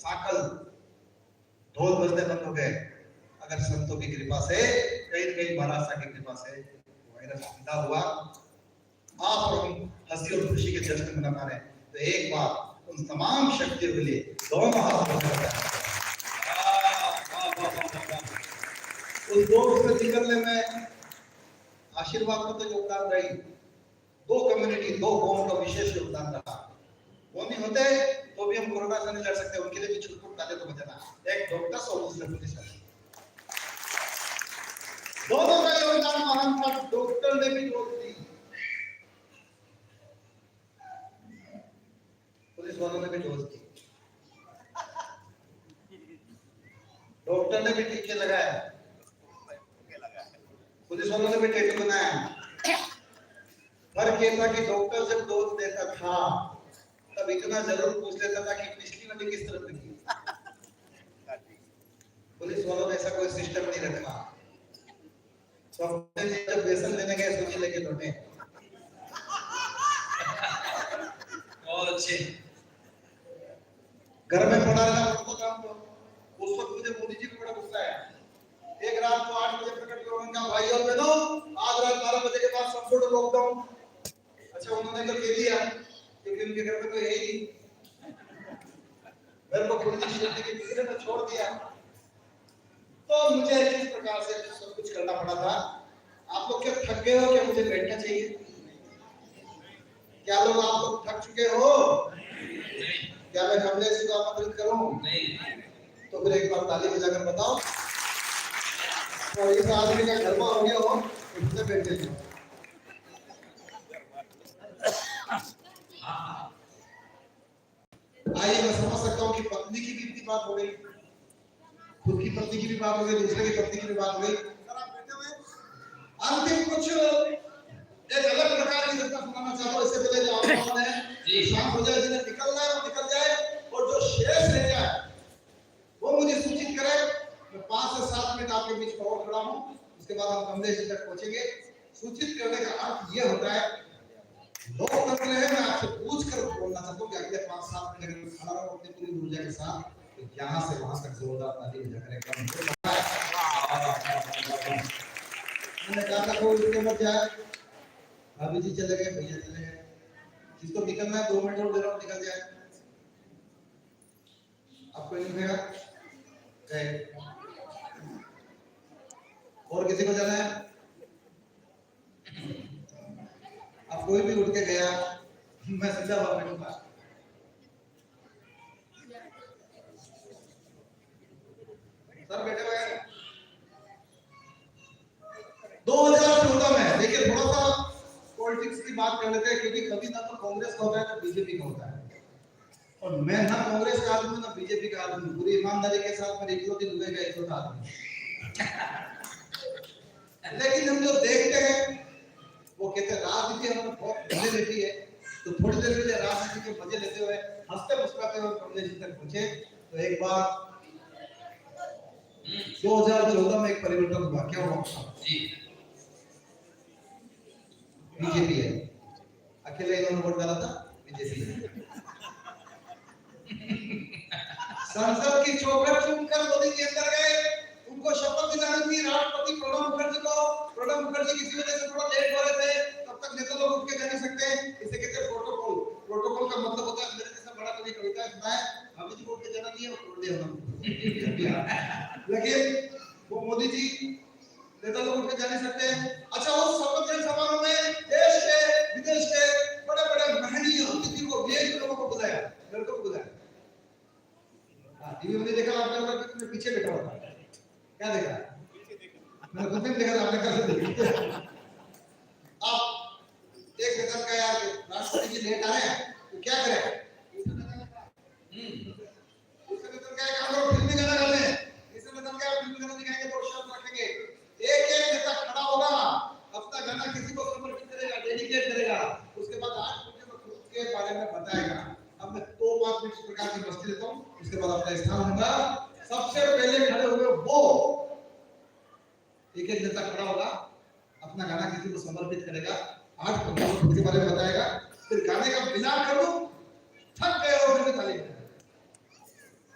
साकल ढोल बजने बंद हो गए। अगर संतों की कृपा से, कहीं न कहीं महाराज की कृपा से वायरस पैदा हुआ, आप और हम हंसी और खुशी के जश्न मना रहे हैं। तो एक बार उन तमाम शक्तियों के लिए दोनों हाथ उठाकर उस दोस्त से निकलने में आशीर्वाद का तो योगदान रही, दो कम्युनिटी, दो कौम का विशेष योगदान रहा। वो नहीं होते तो भी हम कोरोना से नहीं लड़ सकते, उनके लिए भी छुटपुट डाले तो बचना। एक डॉक्टर और दूसरे पुलिस वाले, दोनों का योगदान महान था। डॉक्टर ने भी डोज दी, पुलिस वालों ने भी डोज दी, डॉक्टर ने भी टीके लगाए, पुलिस वालों ने भी टेटू बनाया। फर्क ये था कि डॉक्टर जब डोज देता था तब इतना जरूर पूछ लेता था कि पिछली वाली किस तरफ लगी। पुलिस वालों ने ऐसा कोई सिस्टम नहीं रखा। स्वप्न जी जब बेसन लेने गए सूची लेके लौटे। बहुत अच्छे। घर में पड़ा रहा तो काम तो उस वक्त मुझे मोदी जी को बड़ा गुस्सा आया। एक रात को 8 बजे प्रकट किया उनका, भाई और बहनों आज रात 12 बजे के बाद संपूर्ण लॉकडाउन। अच्छा उन्होंने तो कह दिया क्योंकि उनके घर में कोई है ही नहीं, घर को खुली छूटने की किसी ने तो छोड़ दिया। तो मुझे इस प्रकार से सब कुछ करना पड़ा था। आप लोग क्या थक गए हो? क्या मुझे बैठना चाहिए? क्या लोग आप लोग थक चुके हो? क्या मैं कमलेश को आमंत्रित करूं? नहीं। तो फिर एक बार ताली बजाकर बताओ। और इस आदमी का गरमा हो गया हो उसने बैठ जाओ। आइए मैं समझ सकता हूँ कि पत्नी की भी इतनी बात हो गई, खुद की पत्नी की भी बात हो गई, दूसरे की पत्नी की भी बात हो गई। अंतिम कुछ एक अलग प्रकार की घटना सुनाना चाहता हूँ। इससे पहले जो आप है शाम हो जाए, जिन्हें निकलना है वो निकल जाए, और जो शेष रह जाए वो मुझे सूचित करे। मैं 5 से 7 मिनट आपके बीच में और खड़ा हूँ, उसके बाद हम कमलेश जी तक पहुंचेंगे। सूचित करने का अर्थ ये होता है, लोकतंत्र है। मैं आपसे पूछ कर बोलना चाहता हूँ कि अगले 5-7 मिनट अगर खड़ा रहो अपनी पूरी ऊर्जा के साथ, तो यहाँ से वहां तक जोरदार ताली बजाकर एकदम मैंने कहा था कोई उसके मत जाए। अभी जी चले गए, भैया चले गए, जिसको निकलना है 2 मिनट और दे रहा हूँ निकल जाए। आपको नहीं मिलेगा और किसी को जाना है? अब कोई भी उठ के गया मैं सीधा बात करूंगा। सर बैठे हुए 2014 में, देखिए थोड़ा सा पॉलिटिक्स की बात कर लेते हैं, क्योंकि कभी ना तो कांग्रेस का होता है ना बीजेपी का होता है, और मैं ना कांग्रेस का आदमी ना बीजेपी का आदमी, पूरी ईमानदारी के साथ मेरे एक दो दिन हुए गए एक आदमी। लेकिन हम जो देखते हैं वो कहते हैं राजनीति हमें बहुत मजे लेती है, तो थोड़ी देर के लिए राजनीति के मजे लेते हुए हंसते मुस्कुराते हुए कमलेश जी तक पहुंचे। तो एक बार 2014 में एक परिवर्तन हुआ। क्या हुआ जी? बीजेपी है, अकेले इन्होंने वोट डाला था बीजेपी है। संसद की चौखट चूमकर मोदी जी अंदर गए, उनको शपथ दिलानी थी राष्ट्रपति प्रणब मुखर्जी को। प्रणब मुखर्जी किसी वजह से थोड़ा लेट हो रहे थे, तब तक नेता लोग उठ के जा नहीं सकते। इसे कहते हैं प्रोटोकॉल। प्रोटोकॉल का मतलब होता है, मेरे जैसा बड़ा कोई कविता सुनाए, अभी जी उठ के जाना नहीं है, छोड़ दिया उन्होंने। लेकिन वो मोदी जी नेता लोग उठ के जा नहीं सकते। अच्छा, उस शपथ ग्रहण समारोह में देश के विदेश के बड़े बड़े महनीय अतिथि को, विदेश लोगों को बुलाया, लड़कों को बुलाया। टीवी में देखा आपने, मैं पीछे बैठा हुआ था, क्या देखा? मैंने खुद भी देखा, आपने कैसे देखा? अब एक नेता का यार राष्ट्रपति जी लेट आ रहे हैं तो क्या करें? उसका नेता क्या काम करो, फिल्मी गाना गाते हैं। इसका नेता क्या फिल्मी गाना दिखाएंगे तो शर्त रखेंगे। एक नेता खड़ा होगा, अपना गाना किसी को समर्पित करेगा, डेडिकेट करेगा, उसके बाद 8 मिनट में खुद के बारे में बताएगा। अब मैं 2-5 मिनट इस प्रकार की मस्ती लेता हूँ, उसके बाद अपना स्थान होगा। सबसे पहले खड़े हुए वो एक नेता खड़ा होगा, अपना गाना किसी को समर्पित करेगा, 8 मिनट खुद के बारे में बताएगा, फिर गाने का मिलान करो, थक गए हो फिर ताली बजाएगा।